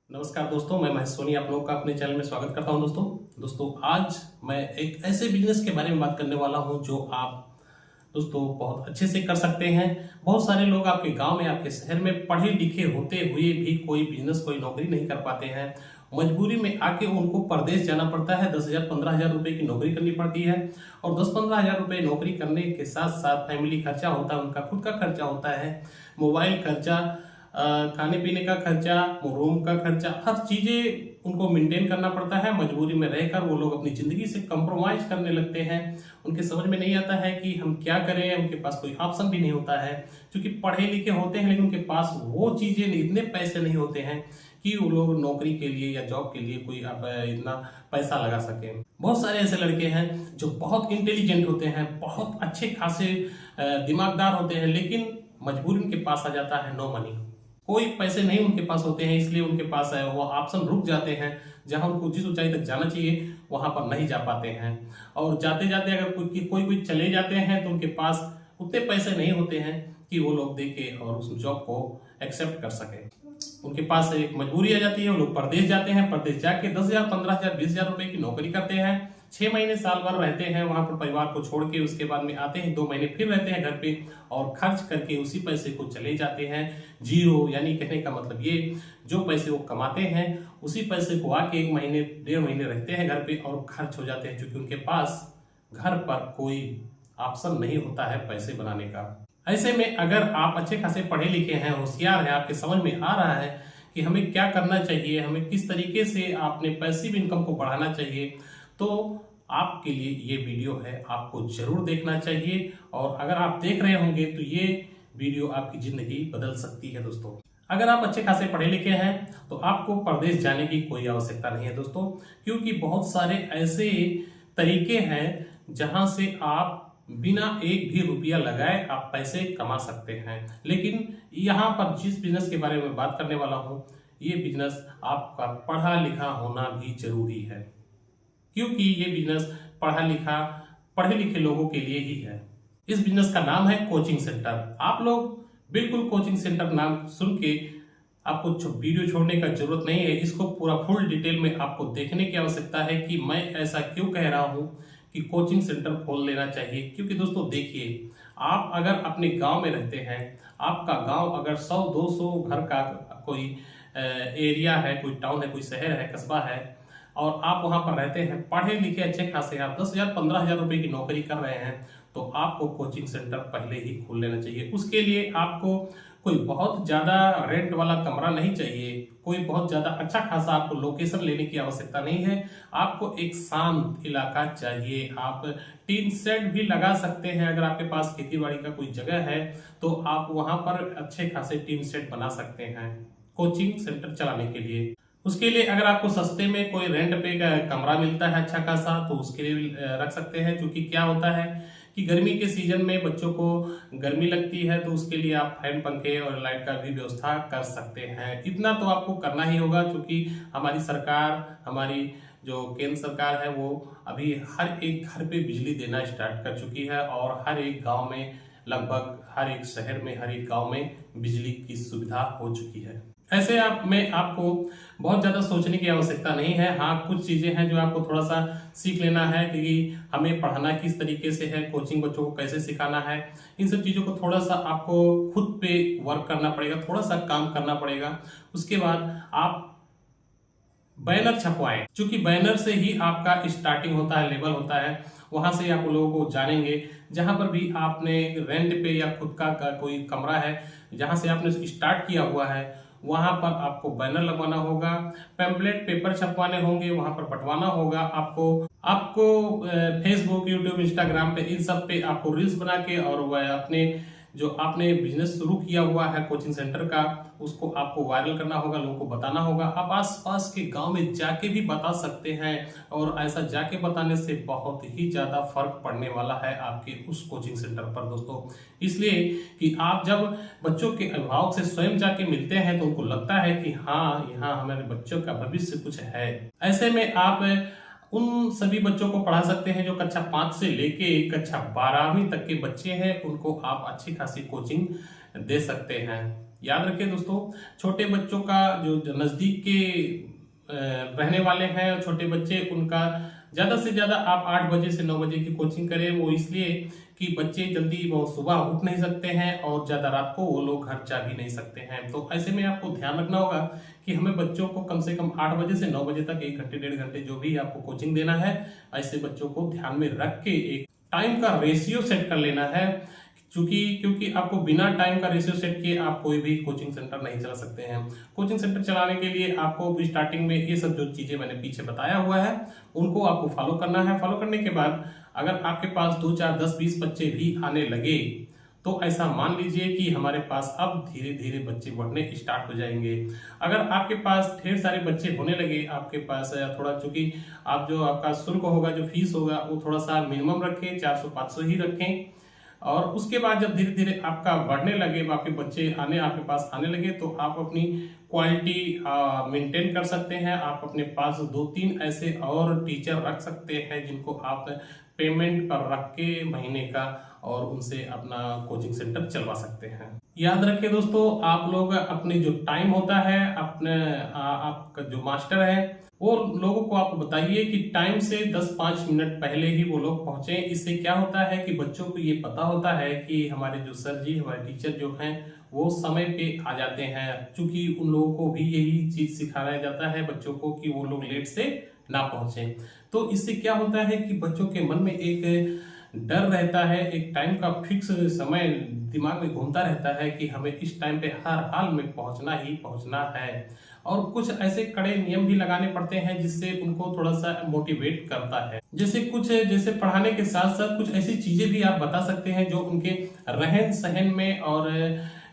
नमस्कार दोस्तों, मैं महेश सोनी आप लोगों का अपने चैनल में स्वागत करता हूं। दोस्तों आज मैं एक ऐसे बिजनेस के बारे में बात करने वाला हूं जो आप दोस्तों बहुत अच्छे से कर सकते हैं। बहुत सारे लोग आपके गांव में, आपके शहर में पढ़े लिखे होते हुए भी कोई बिजनेस, कोई नौकरी नहीं कर पाते हैं। मजबूरी में आके उनको परदेश जाना पड़ता है, 10,000 15,000 रुपए की नौकरी करनी पड़ती है और 10-15,000 रुपए नौकरी करने के साथ साथ फैमिली खर्चा होता है, उनका खुद का खर्चा होता है, मोबाइल खर्चा, खाने पीने का खर्चा, रूम का खर्चा, हर चीजें उनको मेंटेन करना पड़ता है। मजबूरी में रहकर वो लोग अपनी जिंदगी से कंप्रोमाइज करने लगते हैं। उनके समझ में नहीं आता है कि हम क्या करें, उनके पास कोई ऑप्शन भी नहीं होता है क्योंकि पढ़े लिखे होते हैं लेकिन उनके पास वो चीजें इतने पैसे नहीं होते हैं कि वो लोग नौकरी के लिए या जॉब के लिए कोई अब इतना पैसा लगा सके। बहुत सारे ऐसे लड़के हैं जो बहुत इंटेलिजेंट होते हैं, बहुत अच्छे खासे दिमागदार होते हैं, लेकिन मजबूरी उनके पास आ जाता है नो मनी। कोई पैसे नहीं उनके पास होते हैं, इसलिए उनके पास है वो ऑप्शन रुक जाते हैं। जहां उनको जिस ऊंचाई तक जाना चाहिए वहां पर नहीं जा पाते हैं और जाते जाते अगर कोई चले जाते हैं तो उनके पास उतने पैसे नहीं होते हैं कि वो लोग देके और उस जॉब को एक्सेप्ट कर सके। उनके पास एक मजबूरी आ जाती है, वो लोग परदेश जाते हैं। परदेश जाके 10,000 15,000 20,000 रुपए की नौकरी करते हैं, 6 महीने साल भर रहते हैं वहां पर परिवार को छोड़ के। उसके बाद में आते हैं, 2 महीने फिर रहते हैं घर पे और खर्च करके उसी पैसे को चले जाते हैं जीरो। यानी कहने का मतलब ये, जो पैसे वो कमाते हैं उसी पैसे को आके 1 महीने 1.5 महीने रहते हैं घर पे और खर्च हो जाते हैं, क्योंकि उनके पास घर पर कोई ऑप्शन नहीं होता है पैसे बनाने का। ऐसे में अगर आप अच्छे खासे पढ़े लिखे हैं, होशियार हैं, आपके समझ में आ रहा है कि हमें क्या करना चाहिए, हमें किस तरीके से अपने पैसिव इनकम को बढ़ाना चाहिए, तो आपके लिए ये वीडियो है, आपको जरूर देखना चाहिए। और अगर आप देख रहे होंगे तो ये वीडियो आपकी जिंदगी बदल सकती है। दोस्तों अगर आप अच्छे खासे पढ़े लिखे हैं तो आपको परदेश जाने की कोई आवश्यकता नहीं है दोस्तों, क्योंकि बहुत सारे ऐसे तरीके हैं जहां से आप बिना एक भी रुपया लगाए आप पैसे कमा सकते हैं। लेकिन यहाँ पर जिस बिजनेस के बारे में बात करने वाला हूँ, ये बिजनेस आपका पढ़ा लिखा होना भी जरूरी है, क्योंकि ये बिजनेस पढ़े लिखे लोगों के लिए ही है। इस बिजनेस का नाम है कोचिंग सेंटर। आप लोग बिल्कुल कोचिंग सेंटर नाम सुन के आपको वीडियो छोड़ने का जरूरत नहीं है, इसको पूरा फुल डिटेल में आपको देखने की आवश्यकता है कि मैं ऐसा क्यों कह रहा हूं कि कोचिंग सेंटर खोल लेना चाहिए। क्योंकि दोस्तों देखिए, आप अगर अपने गांव में रहते हैं, आपका गांव अगर 100-200 घर का कोई एरिया है, कोई टाउन है, कोई शहर है, कस्बा है, और आप वहां पर रहते हैं, पढ़े लिखे अच्छे खासे, आप 10,000 15,000 रुपए की नौकरी कर रहे हैं, तो आपको कोचिंग सेंटर पहले ही खोल लेना चाहिए। उसके लिए आपको कोई बहुत ज्यादा रेंट वाला कमरा नहीं चाहिए, कोई बहुत ज्यादा अच्छा खासा आपको लोकेशन लेने की आवश्यकता नहीं है। आपको एक शांत इलाका चाहिए। आप टीन शेड भी लगा सकते हैं, अगर आपके पास खेती बाड़ी का कोई जगह है तो आप वहां पर अच्छे खासे टीन शेड बना सकते हैं कोचिंग सेंटर चलाने के लिए। उसके लिए अगर आपको सस्ते में कोई रेंट पे का कमरा मिलता है अच्छा खासा, तो उसके लिए भी रख सकते हैं। क्योंकि क्या होता है कि गर्मी के सीजन में बच्चों को गर्मी लगती है, तो उसके लिए आप फैन पंखे और लाइट का भी व्यवस्था कर सकते हैं। इतना तो आपको करना ही होगा, क्योंकि हमारी सरकार, हमारी जो केंद्र सरकार है, वो अभी हर एक घर पे बिजली देना स्टार्ट कर चुकी है और हर एक गांव में, लगभग हर एक शहर में, हर एक गांव में बिजली की सुविधा हो चुकी है। ऐसे आप में आपको बहुत ज्यादा सोचने की आवश्यकता नहीं है। हाँ, कुछ चीजें हैं जो आपको थोड़ा सा सीख लेना है कि हमें पढ़ाना किस तरीके से है, कोचिंग बच्चों को कैसे सिखाना है। इन सब चीजों को थोड़ा सा आपको खुद पे वर्क करना पड़ेगा, थोड़ा सा काम करना पड़ेगा। उसके बाद आप बैनर छपवाएं, क्योंकि बैनर से ही आपका स्टार्टिंग होता है, लेवल होता है। वहां से आप लोगों को जानेंगे। जहां पर भी आपने रेंट पे या खुद का कोई कमरा है, जहां से आपने स्टार्ट किया हुआ है, वहां पर आपको बैनर लगवाना होगा, पैम्पलेट पेपर छपवाने होंगे, वहां पर बंटवाना होगा। आपको आपको फेसबुक, यूट्यूब, इंस्टाग्राम पे, इन सब पे आपको रील्स बना के और वह अपने जो आपने बिजनेस शुरू किया हुआ है कोचिंग सेंटर का, उसको आपको वायरल करना होगा, लोगों को बताना होगा। आप आसपास के गांव में जाके भी बता सकते हैं और ऐसा जाके बताने से बहुत ही ज्यादा फर्क पड़ने वाला है आपके उस कोचिंग सेंटर पर दोस्तों। इसलिए कि आप जब बच्चों के अभिभावक से स्वयं जाके मिलते हैं तो उनको लगता है कि हाँ, यहाँ हमारे बच्चों का भविष्य कुछ है। ऐसे में आप उन सभी बच्चों को पढ़ा सकते हैं जो कक्षा 5 से लेके कक्षा 12वीं तक के बच्चे हैं, उनको आप अच्छी खासी कोचिंग दे सकते हैं। याद रखिए दोस्तों, छोटे बच्चों का जो नजदीक के रहने वाले हैं छोटे बच्चे, उनका ज्यादा से ज्यादा आप 8 बजे से 9 बजे की कोचिंग करें। वो इसलिए कि बच्चे जल्दी बहुत सुबह उठ नहीं सकते हैं और ज्यादा रात को वो लोग घर जा भी नहीं सकते हैं। तो ऐसे में आपको ध्यान रखना होगा कि हमें बच्चों को कम से कम 8 बजे से 9 बजे तक 1 घंटे 1.5 घंटे जो भी आपको कोचिंग देना है, ऐसे बच्चों को ध्यान में रख के एक टाइम का रेशियो सेट कर लेना है। क्योंकि आपको बिना टाइम का रेशियो सेट किए आप कोई भी कोचिंग सेंटर नहीं चला सकते हैं। कोचिंग सेंटर चलाने के लिए आपको स्टार्टिंग में ये सब जो चीजें मैंने पीछे बताया हुआ है उनको आपको फॉलो करना है। फॉलो करने के बाद अगर आपके पास 2, 4, 10, 20 बच्चे भी आने लगे तो ऐसा मान लीजिए कि हमारे पास अब धीरे धीरे बच्चे बढ़ने स्टार्ट हो जाएंगे। अगर आपके पास ढेर सारे बच्चे होने लगे, आपके पास थोड़ा, चूंकि आप जो आपका शुल्क होगा, जो फीस होगा, वो थोड़ा सा मिनिमम रखें, 400-500 ही रखें। और उसके बाद जब धीरे धीरे आपका बढ़ने लगे, आपके बच्चे आपके पास आने लगे, तो आप अपनी क्वालिटी मेंटेन कर सकते हैं। आप अपने पास 2-3 ऐसे और टीचर रख सकते हैं जिनको आप पेमेंट पर रख के महीने का, और उनसे अपना कोचिंग सेंटर चलवा सकते हैं। याद रखिए दोस्तों, आप लोग अपने जो टाइम होता है, अपने आपका जो मास्टर है वो लोगों को आप बताइए कि टाइम से 10-5 मिनट पहले ही वो लोग पहुंचे। इससे क्या होता है कि बच्चों को ये पता होता है कि हमारे जो सर जी, हमारे टीचर जो हैं वो समय पे आ जाते हैं। क्योंकि उन लोगों को भी यही चीज सिखाया जाता है बच्चों को कि वो लोग लेट से ना पहुंचे। तो इससे क्या होता है कि बच्चों के मन में एक डर रहता है, एक टाइम का फिक्स समय दिमाग में घूमता रहता है कि हमें इस टाइम पे हर हाल में पहुंचना ही पहुंचना है। और कुछ ऐसे कड़े नियम भी लगाने पड़ते हैं जिससे उनको थोड़ा सा मोटिवेट करता है। जैसे पढ़ाने के साथ साथ कुछ ऐसी चीजें भी आप बता सकते हैं जो उनके रहन सहन में और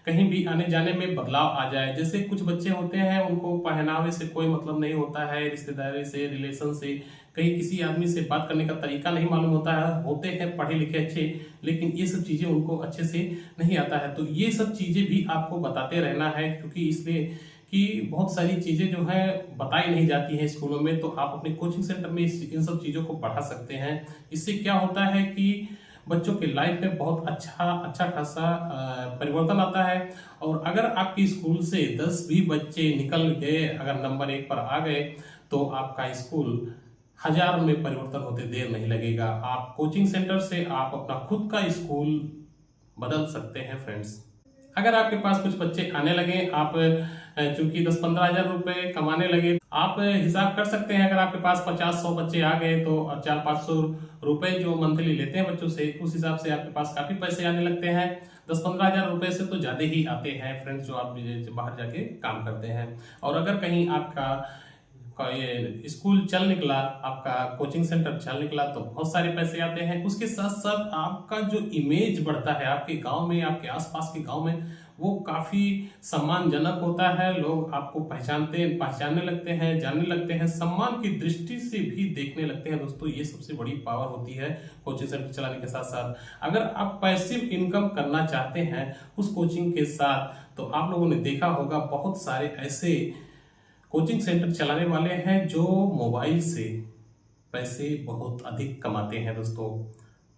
कहीं भी आने जाने में बदलाव आ जाए। जैसे कुछ बच्चे होते हैं उनको पहनावे से कोई मतलब नहीं होता है, रिश्तेदारी से, रिलेशन से, कहीं किसी आदमी से बात करने का तरीका नहीं मालूम होता है। होते हैं पढ़े लिखे अच्छे, लेकिन ये सब चीजें उनको अच्छे से नहीं आता है। तो ये सब चीजें भी आपको बताते रहना है, क्योंकि इसलिए कि बहुत सारी चीजें जो है बताई नहीं जाती हैं स्कूलों में। तो आप अपने कोचिंग सेंटर में इन सब चीजों को बढ़ा सकते हैं। इससे क्या होता है कि बच्चों के लाइफ में बहुत अच्छा खासा परिवर्तन आता है। और अगर आपकी स्कूल से 10 भी बच्चे निकल गए, अगर नंबर 1 पर आ गए, तो आपका स्कूल 1000 में परिवर्तन होते देर नहीं लगेगा। आप कोचिंग सेंटर से आप अपना खुद का स्कूल बदल सकते हैं फ्रेंड्स। अगर आपके पास कुछ बच्चे आने लगे, आप चूंकि 10-15 हजार रुपए कमाने लगे, आप हिसाब कर सकते हैं। अगर आपके पास 50-100 बच्चे आ गए तो 400-500 रुपए जो मंथली लेते हैं बच्चों से, उस हिसाब से आपके पास काफी पैसे आने लगते हैं। 10-15 हजार रुपए से तो ज्यादा ही आते हैं फ्रेंड्स, जो आप बाहर जाके काम करते हैं। और अगर कहीं आपका ये स्कूल चल निकला, आपका कोचिंग सेंटर चल निकला, तो बहुत सारे पैसे आते हैं। उसके साथ साथ आपका जो इमेज बढ़ता है आपके गांव में, आपके आसपास के गांव में, वो काफी सम्मानजनक होता है। लोग आपको पहचानने लगते हैं, जानने लगते हैं, सम्मान की दृष्टि से भी देखने लगते हैं। दोस्तों, ये सबसे बड़ी पावर होती है कोचिंग सेंटर चलाने के साथ साथ। अगर आप पैसिव इनकम करना चाहते हैं उस कोचिंग के साथ, तो आप लोगों ने देखा होगा बहुत सारे ऐसे कोचिंग सेंटर चलाने वाले हैं जो मोबाइल से पैसे बहुत अधिक कमाते हैं। दोस्तों,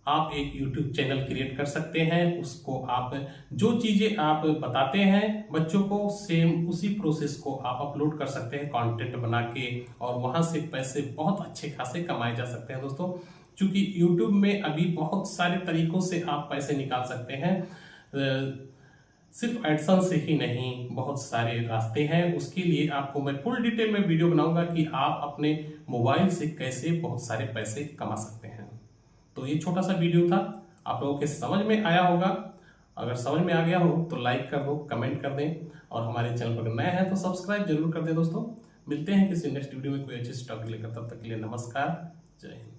आप एक YouTube चैनल क्रिएट कर सकते हैं, उसको आप जो चीजें आप बताते हैं बच्चों को, सेम उसी प्रोसेस को आप अपलोड कर सकते हैं कंटेंट बना के, और वहां से पैसे बहुत अच्छे खासे कमाए जा सकते हैं। दोस्तों, क्योंकि YouTube में अभी बहुत सारे तरीकों से आप पैसे निकाल सकते हैं, सिर्फ एडसन से ही नहीं, बहुत सारे रास्ते हैं। उसके लिए आपको मैं फुल डिटेल में वीडियो बनाऊंगा कि आप अपने मोबाइल से कैसे बहुत सारे पैसे कमा सकते हैं। तो ये छोटा सा वीडियो था, आप लोगों के समझ में आया होगा। अगर समझ में आ गया हो तो लाइक कर दो, कमेंट कर दें, और हमारे चैनल पर नए हैं तो सब्सक्राइब जरूर कर दें। दोस्तों, मिलते हैं किसी नेक्स्ट वीडियो में कोई अच्छी टॉपिक लेकर, तब तक के लिए नमस्कार, जय हिंद।